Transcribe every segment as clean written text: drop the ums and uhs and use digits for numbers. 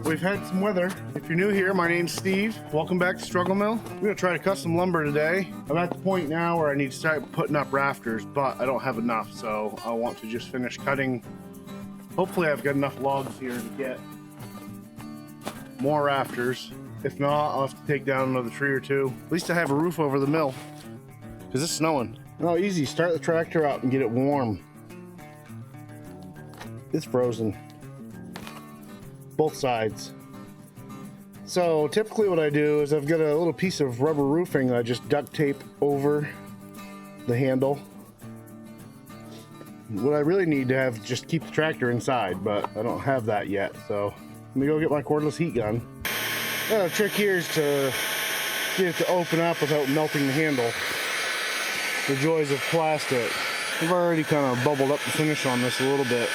we've had some weather. If you're new here, my name's Steve. Welcome back to StruggleMill. I'm gonna try to cut some lumber today. I'm at the point now where I need to start putting up rafters, but I don't have enough, so I want to just finish cutting. Hopefully I've got enough logs here to get more rafters. If not, I'll have to take down another tree or two. At least I have a roof over the mill, because it's snowing. Oh, easy, start the tractor up and get it warm. It's frozen. Both sides. So typically what I do is I've got a little piece of rubber roofing that I just duct tape over the handle. What I really need to have just keep the tractor inside, but I don't have that yet, so let me go get my cordless heat gun. The trick here is to get it to open up without melting the handle. The joys of plastic. I've already kind of bubbled up the finish on this a little bit.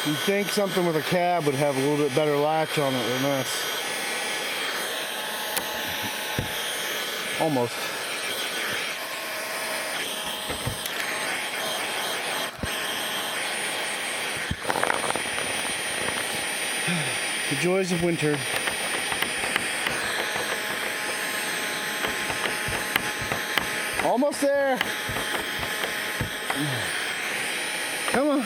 You'd think something with a cab would have a little bit better latch on it than this. Almost. The joys of winter. Almost there. Come on.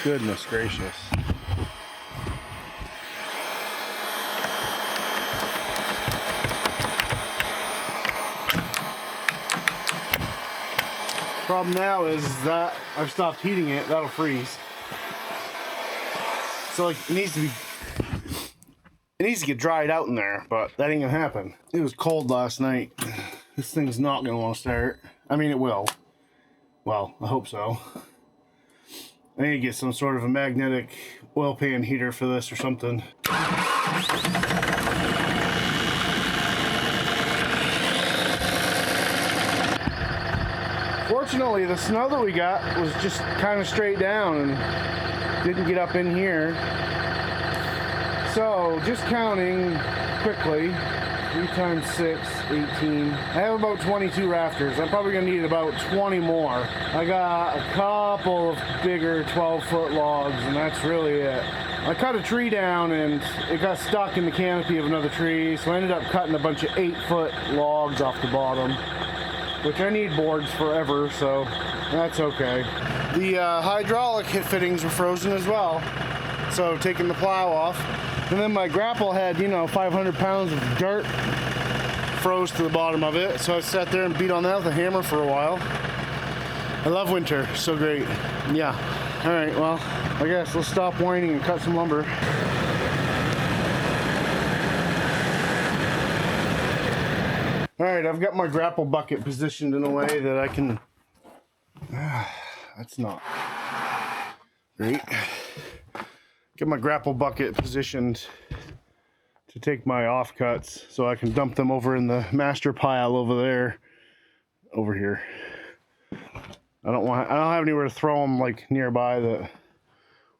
Goodness gracious. Problem now is that I've stopped heating it, that'll freeze. So like it needs to get dried out in there, but that ain't gonna happen. It was cold last night. This thing's not gonna want to start. I mean, it will. Well, I hope so. I need to get some sort of a magnetic oil pan heater for this or something. Fortunately, the snow that we got was just kind of straight down and didn't get up in here. So, just counting quickly, 3 times 6, 18. I have about 22 rafters. I'm probably gonna need about 20 more. I got a couple of bigger 12-foot logs, and that's really it. I cut a tree down and it got stuck in the canopy of another tree, so I ended up cutting a bunch of 8-foot logs off the bottom, which I need boards forever, so that's okay. The hydraulic fittings were frozen as well, so taking the plow off. And then my grapple had, 500 pounds of dirt froze to the bottom of it, so I sat there and beat on that with a hammer for a while. I love winter, so great. Yeah. All right, well, I guess let's stop whining and cut some lumber. All right, I've got my grapple bucket positioned in a way that I can... that's not great. Get my grapple bucket positioned to take my offcuts so I can dump them over in the master pile over here. I don't have anywhere to throw them like nearby that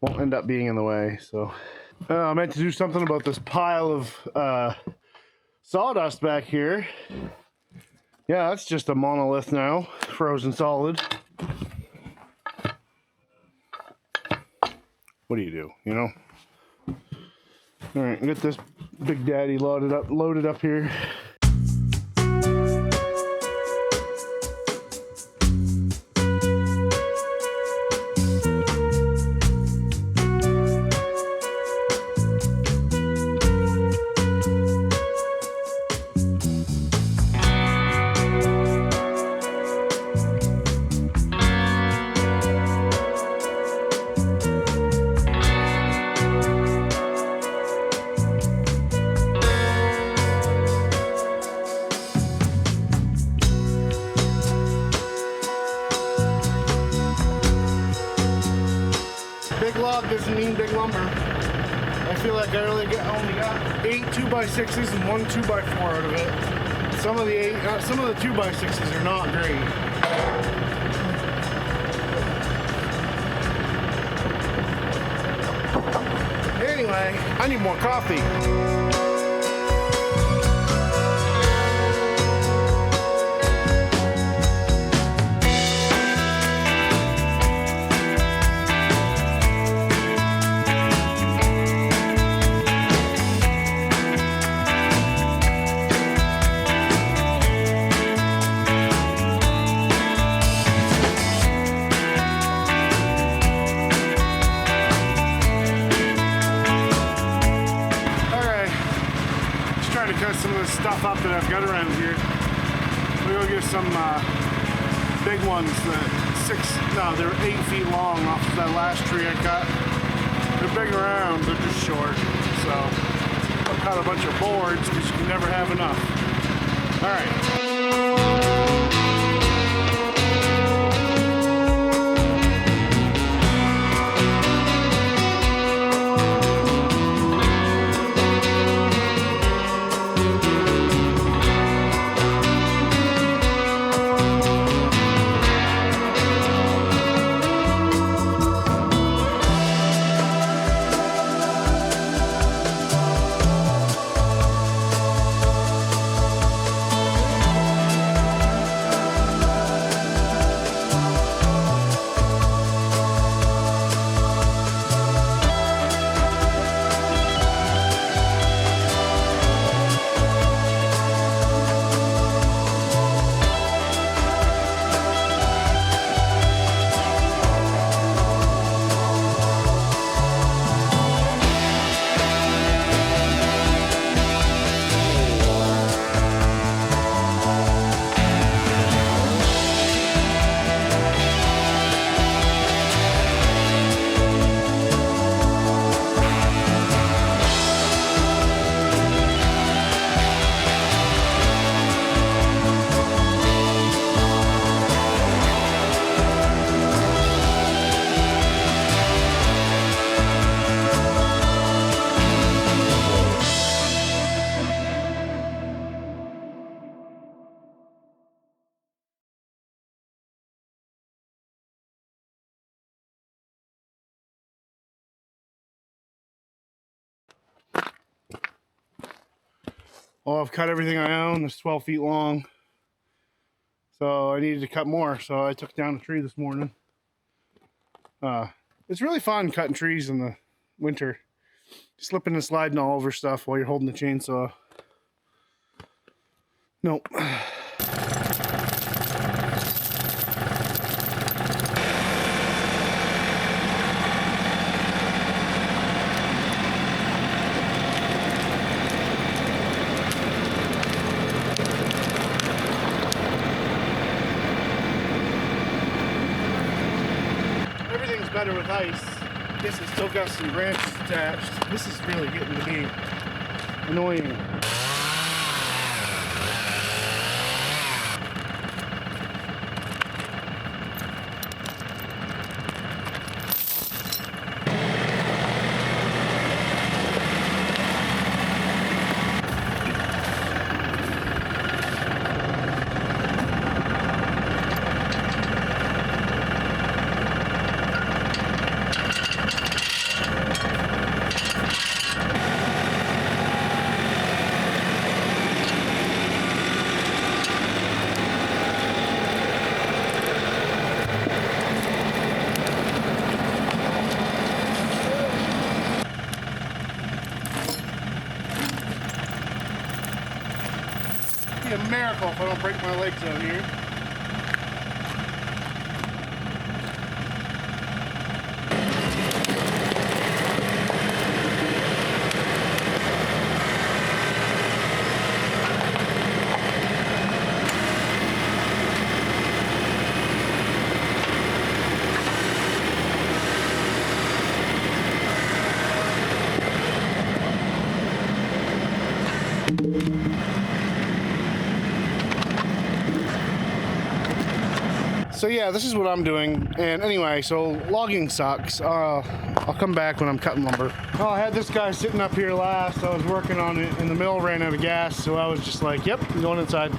won't end up being in the way. So I meant to do something about this pile of sawdust back here. Yeah, that's just a monolith now, frozen solid. What do you do, All right, get this big daddy loaded up here. Big log doesn't mean big lumber. I feel like I only got 8 2x6s and 1 2x4 out of it. Some of the 2x6s are not great. Anyway, I need more coffee. of stuff up that I've got around here. We're gonna get some big ones that they're 8 feet long off of that last tree I cut. They're big around, they're just short. So I'll cut a bunch of boards because you can never have enough. All right. Well, I've cut everything I own. It's 12 feet long. So I needed to cut more. So I took down a tree this morning. It's really fun cutting trees in the winter. Slipping and sliding all over stuff while you're holding the chainsaw. Nope. Everything's better with ice. This has still got some branches attached. This is really getting to be annoying. It'd be a miracle if I don't break my legs out here. So yeah, this is what I'm doing. And anyway, so logging sucks. I'll come back when I'm cutting lumber. Oh, I had this guy sitting up here last. I was working on it and the mill ran out of gas. So I was just like, yep, I'm going inside.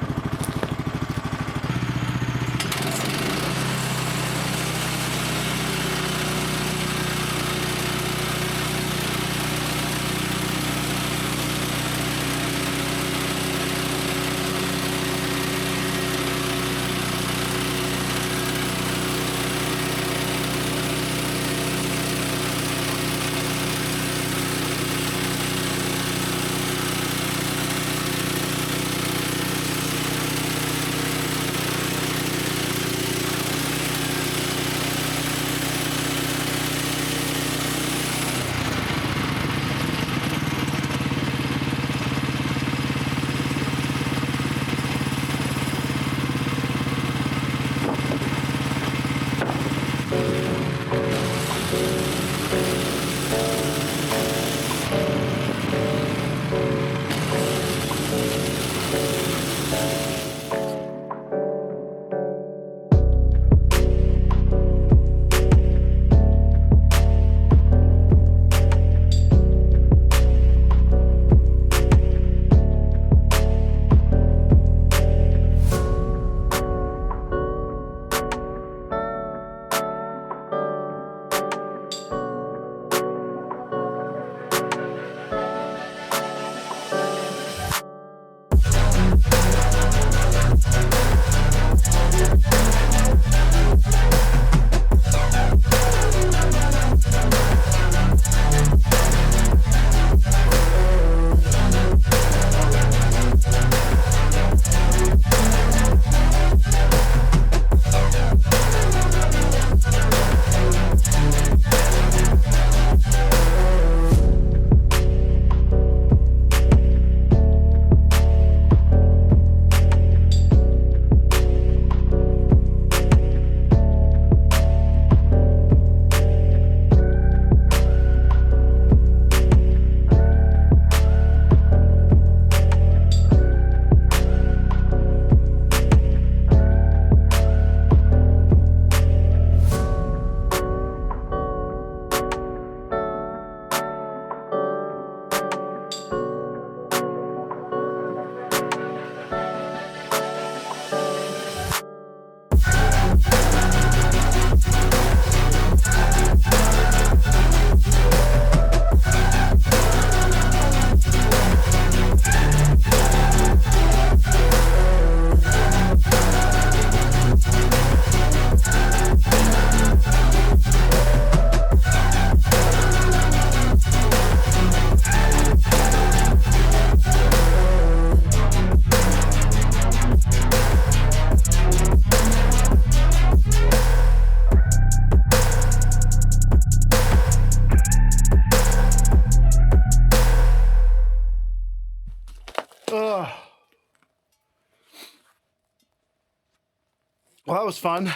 that was fun.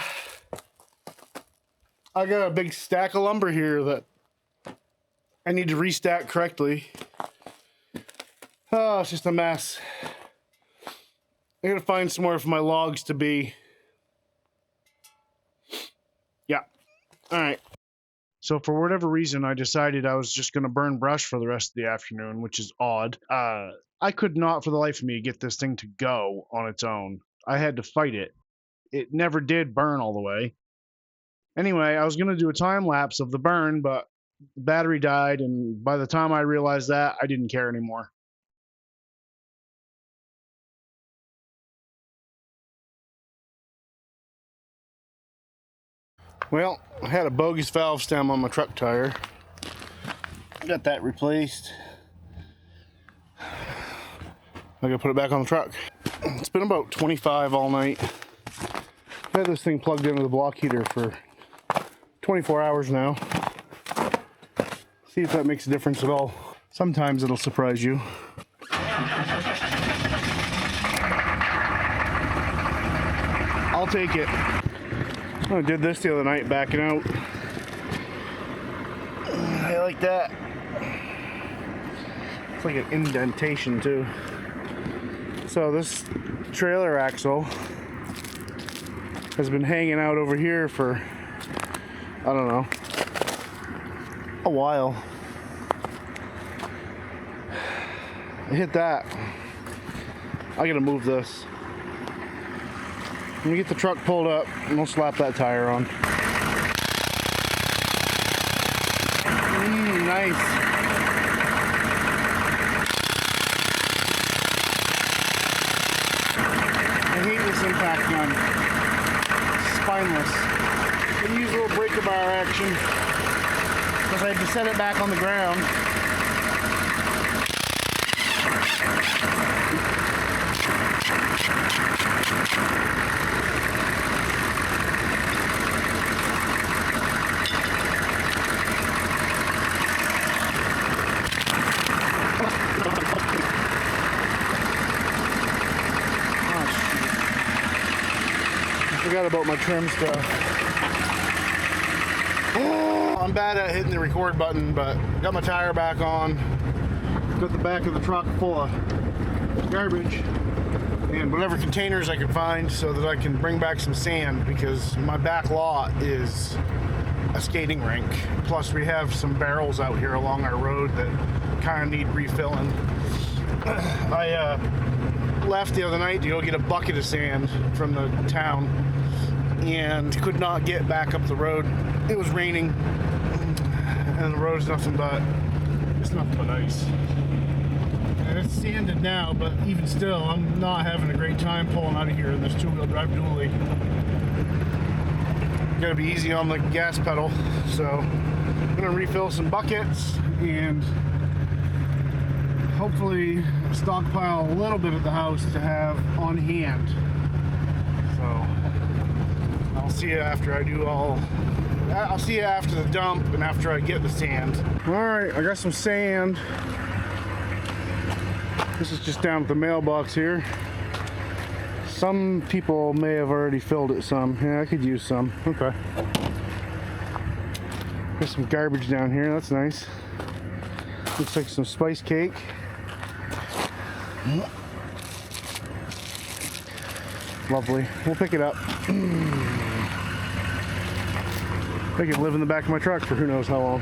I got a big stack of lumber here that I need to restack correctly. Oh, it's just a mess. I gotta find somewhere for my logs to be. Yeah. All right. So for whatever reason, I decided I was just gonna burn brush for the rest of the afternoon, which is odd. I could not for the life of me get this thing to go on its own. I had to fight it. It never did burn all the way. Anyway, I was gonna do a time lapse of the burn, but the battery died, and by the time I realized that, I didn't care anymore. Well, I had a bogus valve stem on my truck tire. Got that replaced. I gotta put it back on the truck. It's been about 25 all night. I had this thing plugged into the block heater for 24 hours now. See if that makes a difference at all. Sometimes it'll surprise you. I'll take it. I did this the other night, backing out. I like that. It's like an indentation too. So this trailer axle has been hanging out over here for, I don't know, a while. I hit that. I gotta move this. Let me get the truck pulled up and we'll slap that tire on. Nice. I hate this impact gun. It's spineless. I use a little breaker bar action because I had to set it back on the ground. Forgot about my trim stuff. Oh, I'm bad at hitting the record button, but got my tire back on. Got the back of the truck full of garbage and whatever containers I could find so that I can bring back some sand, because my back lot is a skating rink. Plus we have some barrels out here along our road that kind of need refilling. I left the other night to go get a bucket of sand from the town and could not get back up the road. It was raining and the road's nothing but ice. And it's sanded now, but even still, I'm not having a great time pulling out of here in this two-wheel drive dually. Gotta be easy on the gas pedal. So I'm gonna refill some buckets and hopefully stockpile a little bit at the house to have on hand. So I'll see you after I do I'll see you after the dump and after I get the sand. All right, I got some sand. This is just down at the mailbox here. Some people may have already filled it some. Yeah, I could use some. Okay. There's some garbage down here. That's nice. Looks like some spice cake. Lovely. We'll pick it up. I could live in the back of my truck for who knows how long.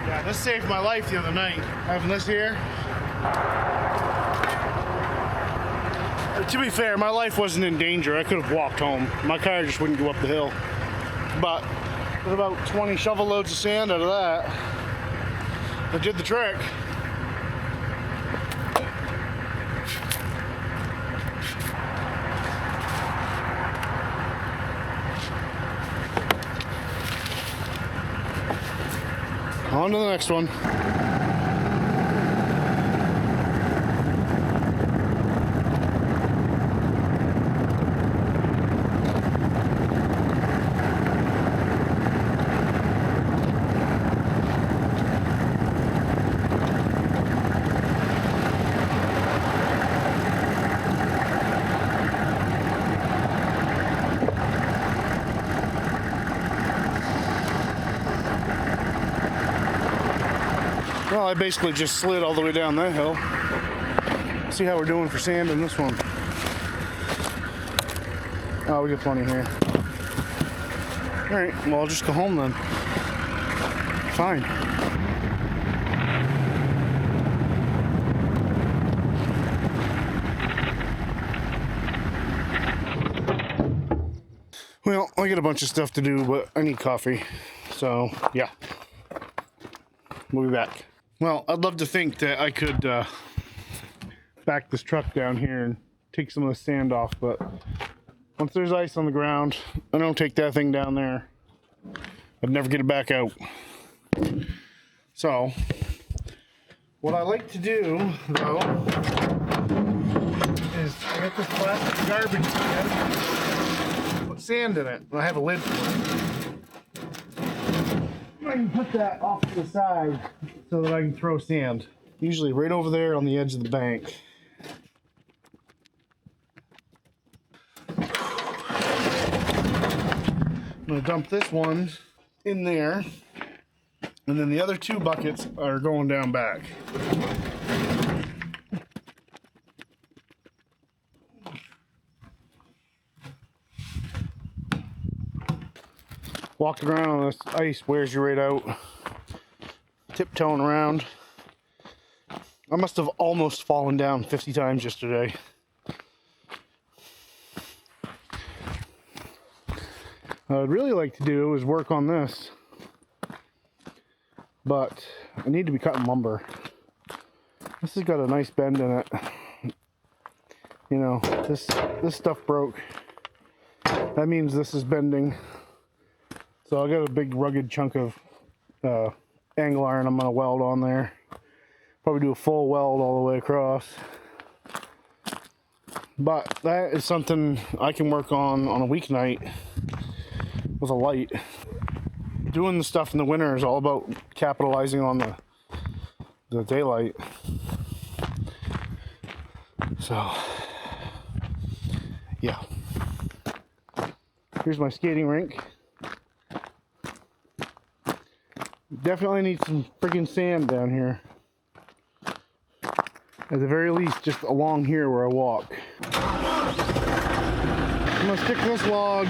Yeah, this saved my life the other night. Having this here. To be fair, my life wasn't in danger. I could have walked home. My car just wouldn't go up the hill. But with about 20 shovel loads of sand out of that, it did the trick. On to the next one. I basically just slid all the way down that hill. See how we're doing for sand in this one. Oh, we got plenty here. All right, well, I'll just go home then. Fine. Well, I got a bunch of stuff to do, but I need coffee. So, yeah. We'll be back. Well, I'd love to think that I could back this truck down here and take some of the sand off, but once there's ice on the ground, I don't take that thing down there, I'd never get it back out. So, what I like to do, though, is get this plastic garbage can, put sand in it, and I have a lid for it. I can put that off to the side so that I can throw sand. Usually right over there on the edge of the bank. I'm gonna dump this one in there, and then the other two buckets are going down back. Walking around on this ice wears you right out. Tiptoeing around. I must have almost fallen down 50 times yesterday. What I'd really like to do is work on this, but I need to be cutting lumber. This has got a nice bend in it. You know, this stuff broke. That means this is bending. So I got a big rugged chunk of angle iron I'm gonna weld on there. Probably do a full weld all the way across. But that is something I can work on a weeknight with a light. Doing the stuff in the winter is all about capitalizing on the daylight. So, yeah. Here's my skating rink. Definitely need some freaking sand down here. At the very least, just along here where I walk. I'm gonna stick this log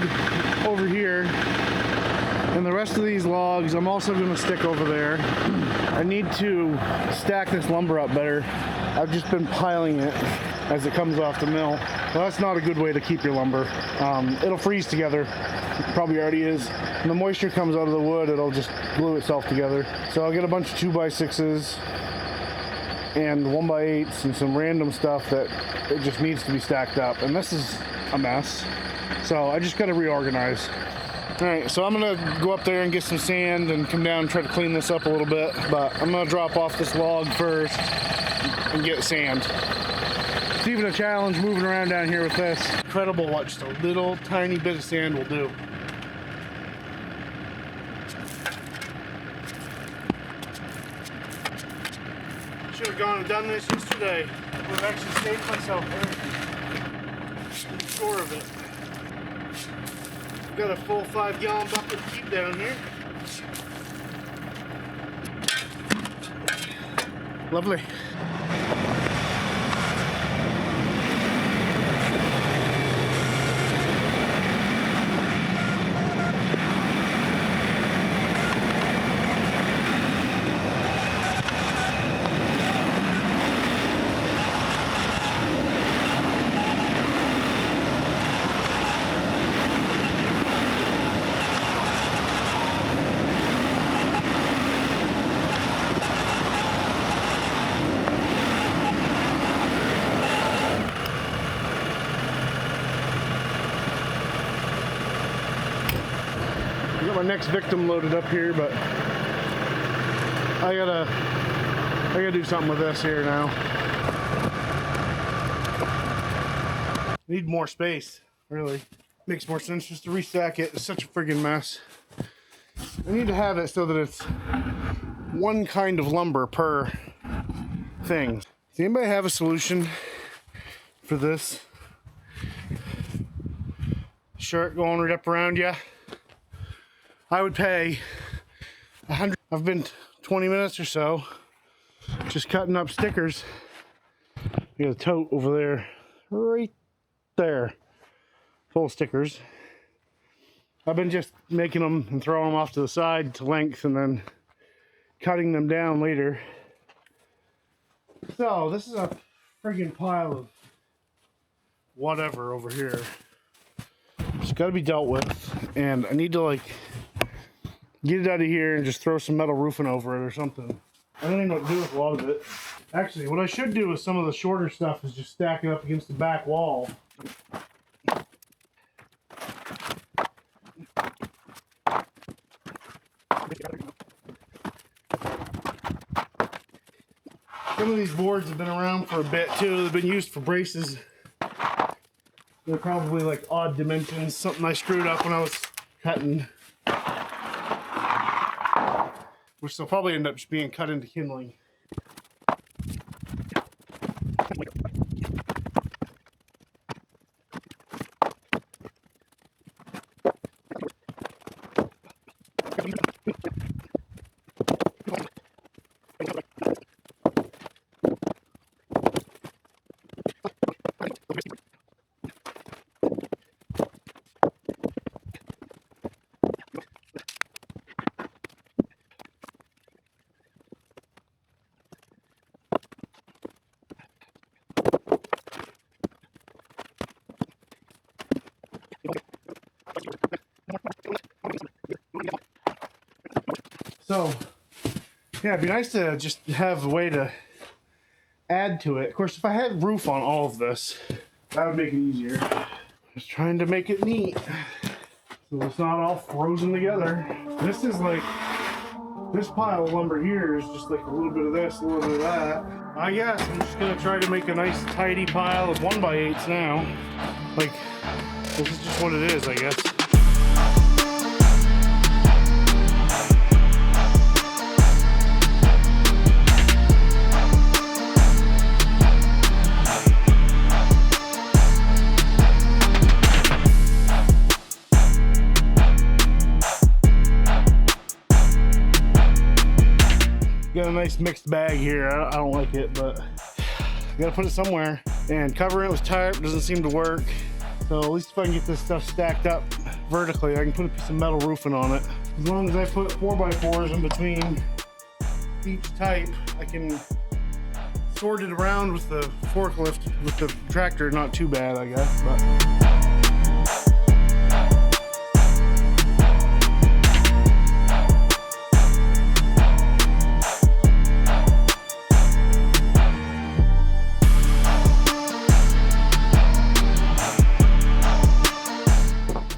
over here, and the rest of these logs I'm also gonna stick over there. I need to stack this lumber up better. I've just been piling it as it comes off the mill. Well, that's not a good way to keep your lumber. It'll freeze together. It probably already is. When the moisture comes out of the wood, it'll just glue itself together. So I'll get a bunch of 2x6s and 1x8s and some random stuff that it just needs to be stacked up. And this is a mess. So I just gotta reorganize. All right, so I'm gonna go up there and get some sand and come down and try to clean this up a little bit. But I'm gonna drop off this log first and get sand. It's even a challenge moving around down here with this. Incredible what just a little tiny bit of sand will do. Should have gone and done this yesterday. I would have actually saved myself everything. I'm sure of it. Got a full 5-gallon bucket to keep down here. Lovely. My next victim loaded up here, but I gotta do something with this here now. Need more space, really. Makes more sense just to restack it. It's such a friggin' mess. I need to have it so that it's one kind of lumber per thing. Does anybody have a solution for this shirt going right up around you? I would pay $100. I've been 20 minutes or so just cutting up stickers. We got a tote over there, right there, full of stickers. I've been just making them and throwing them off to the side to length and then cutting them down later. So this is a friggin' pile of whatever over here. It's got to be dealt with, and I need to like get it out of here and just throw some metal roofing over it or something. I don't even know what to do with a lot of it. Actually, what I should do with some of the shorter stuff is just stack it up against the back wall. Some of these boards have been around for a bit too. They've been used for braces. They're probably like odd dimensions, something I screwed up when I was cutting. Which will probably end up just being cut into kindling. So, yeah, it'd be nice to just have a way to add to it. Of course, if I had roof on all of this, that would make it easier. Just trying to make it neat so it's not all frozen together. This is like, this pile of lumber here is just like a little bit of this, a little bit of that. I guess I'm just gonna try to make a nice tidy pile of 1x8s now. Like, this is just what it is, I guess. Got a nice mixed bag here. I don't like it, but I gotta put it somewhere. And covering it with tarp doesn't seem to work. So at least if I can get this stuff stacked up vertically, I can put a piece of metal roofing on it. As long as I put 4x4s in between each type, I can sort it around with the forklift, with the tractor. Not too bad, I guess, but.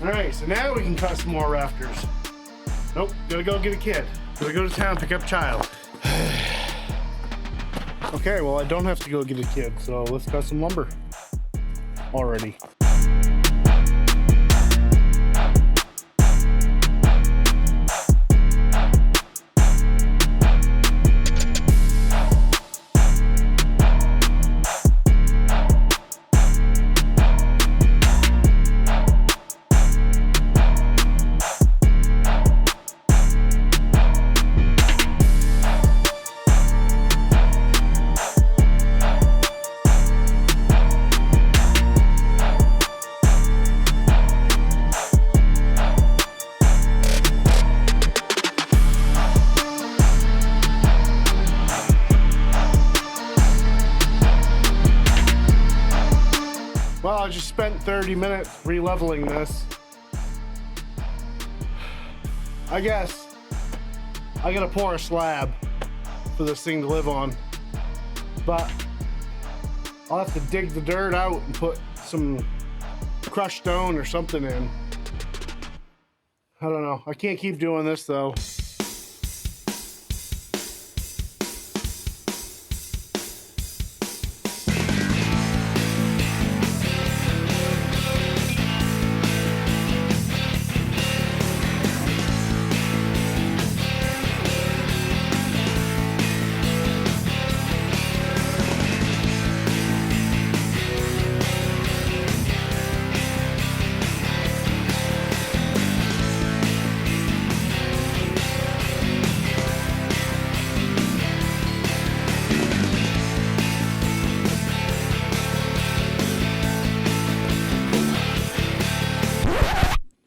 Alright, so now we can cut some more rafters. Nope, gotta go get a kid. Gotta go to town, pick up child. Okay, well I don't have to go get a kid, so let's cut some lumber. Already. Well, I just spent 30 minutes re-leveling this. I guess I gotta pour a slab for this thing to live on, but I'll have to dig the dirt out and put some crushed stone or something in. I don't know. I can't keep doing this though.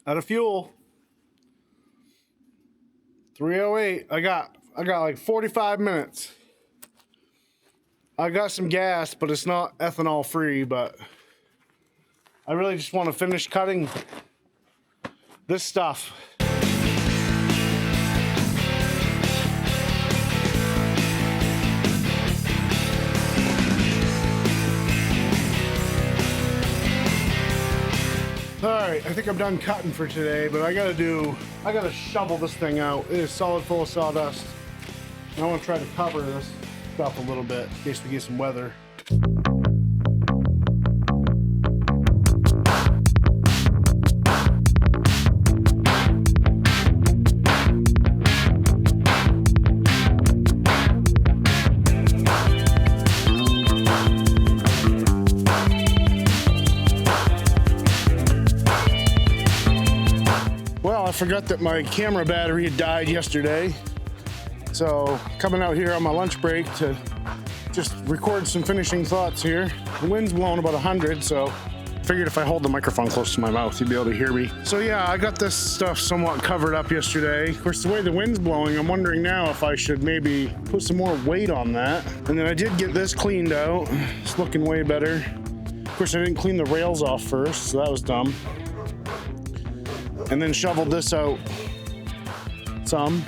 Out of fuel. 3:08. I got like 45 minutes. I got some gas, but it's not ethanol free, but I really just want to finish cutting this stuff. Alright, I think I'm done cutting for today, but I gotta shovel this thing out. It is solid full of sawdust. And I want to try to cover this stuff a little bit in case we get some weather. I forgot that my camera battery had died yesterday, so coming out here on my lunch break to just record some finishing thoughts here. The wind's blowing about 100, so I figured if I hold the microphone close to my mouth, you'd be able to hear me. So yeah, I got this stuff somewhat covered up yesterday. Of course, the way the wind's blowing, I'm wondering now if I should maybe put some more weight on that. And then I did get this cleaned out. It's looking way better. Of course, I didn't clean the rails off first, so that was dumb. And then shoveled this out some.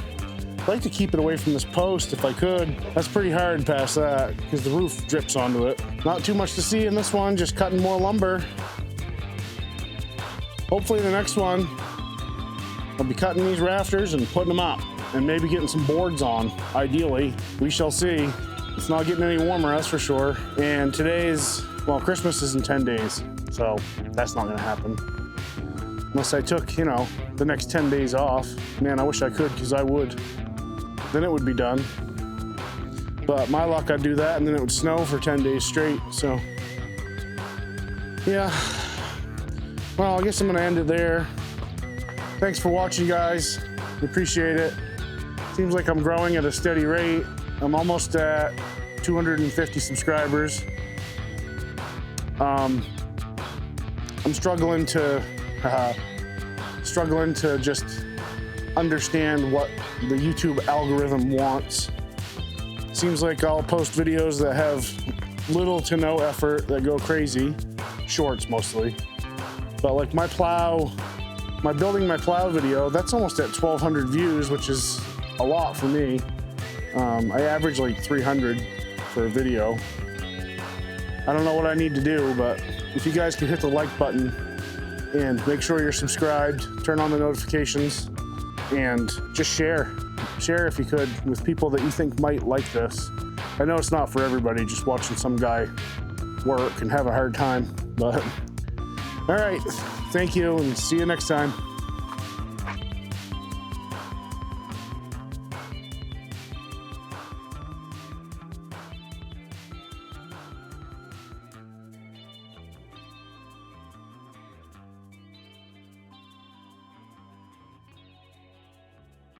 I'd like to keep it away from this post if I could. That's pretty hard past that because the roof drips onto it. Not too much to see in this one, just cutting more lumber. Hopefully the next one, I'll be cutting these rafters and putting them up and maybe getting some boards on, ideally. We shall see. It's not getting any warmer, that's for sure. And today's, well, Christmas is in 10 days, so that's not gonna happen. Unless I took, you know, the next 10 days off. Man, I wish I could, because I would. Then it would be done. But my luck, I'd do that, and then it would snow for 10 days straight, so. Yeah. Well, I guess I'm gonna end it there. Thanks for watching, guys. We appreciate it. Seems like I'm growing at a steady rate. I'm almost at 250 subscribers. I'm struggling to just understand what the YouTube algorithm wants. Seems like I'll post videos that have little to no effort that go crazy, shorts mostly. But like my building my plow video, that's almost at 1,200 views, which is a lot for me. I average like 300 for a video. I don't know what I need to do, but if you guys could hit the like button and make sure you're subscribed, turn on the notifications, and just share. Share if you could with people that you think might like this. I know it's not for everybody, just watching some guy work and have a hard time, but all right, thank you and see you next time.